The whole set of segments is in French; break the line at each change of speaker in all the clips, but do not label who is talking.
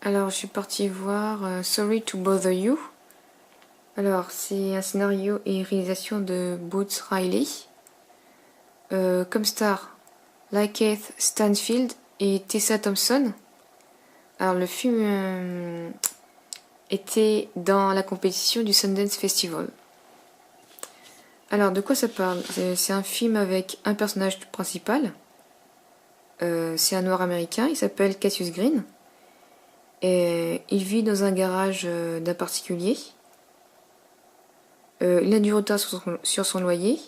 Alors, je suis partie voir Sorry to Bother You. Alors, c'est un scénario et réalisation de Boots Riley. Comme star, Lakeith Stanfield et Tessa Thompson. Alors, le film était dans la compétition du Sundance Festival. Alors, de quoi ça parle? C'est un film avec un personnage principal. C'est un noir américain, il s'appelle Cassius Green. Et il vit dans un garage d'un particulier. Il a du retard sur son loyer.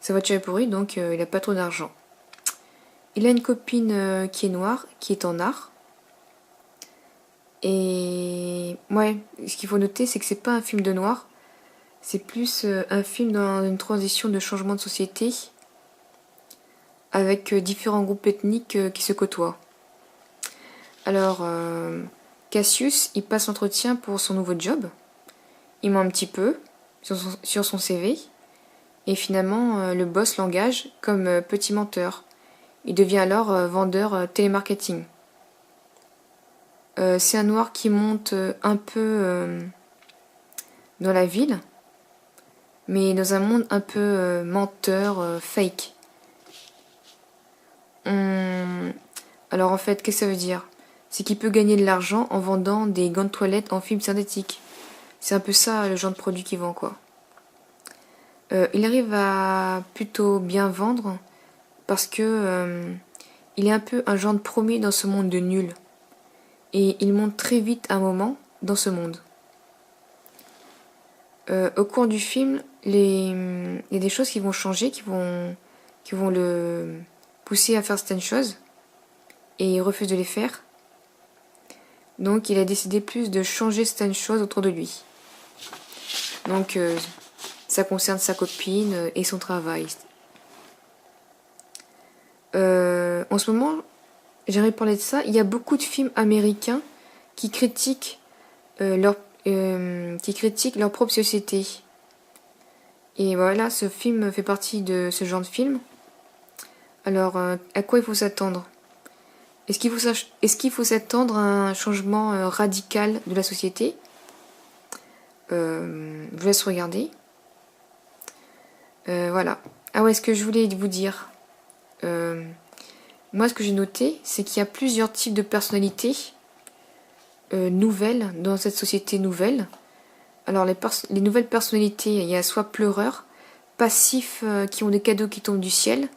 Sa voiture est pourrie, donc il n'a pas trop d'argent. Il a une copine qui est noire, qui est en art. Et ouais, ce qu'il faut noter, c'est que c'est pas un film de noir. C'est plus un film dans une transition de changement de société avec différents groupes ethniques qui se côtoient. Alors, Cassius, il passe l'entretien pour son nouveau job. Il ment un petit peu sur son CV. Et finalement, le boss l'engage comme petit menteur. Il devient alors vendeur télémarketing. C'est un noir qui monte un peu dans la ville, mais dans un monde un peu menteur, fake. Alors en fait, qu'est-ce que ça veut dire? C'est qu'il peut gagner de l'argent en vendant des gants de toilette en film synthétique. C'est un peu ça le genre de produit qu'il vend, quoi. Il arrive à plutôt bien vendre parce que il est un peu un genre de premier dans ce monde de nuls. Et il monte très vite un moment dans ce monde. Au cours du film, il y a des choses qui vont changer, qui vont le pousser à faire certaines choses. Et il refuse de les faire. Donc il a décidé plus de changer certaines choses autour de lui. Donc ça concerne sa copine et son travail. En ce moment, j'aimerais parler de ça. Il y a beaucoup de films américains qui critiquent leur propre société. Et voilà, ce film fait partie de ce genre de film. Alors, à quoi il faut s'attendre? Est-ce qu'il faut s'attendre à un changement radical de la société? Je vous laisse regarder. Voilà. Ah ouais, ce que je voulais vous dire. Moi, ce que j'ai noté, c'est qu'il y a plusieurs types de personnalités nouvelles dans cette société nouvelle. Alors, les nouvelles personnalités, il y a soit pleureurs, passifs qui ont des cadeaux qui tombent du ciel,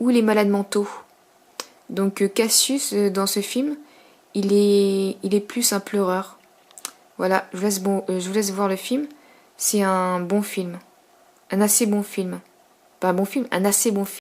ou les malades mentaux. Donc, Cassius, dans ce film, il est plus un pleureur. Voilà, je vous laisse voir le film. C'est un bon film. Un assez bon film. Pas un bon film, un assez bon film.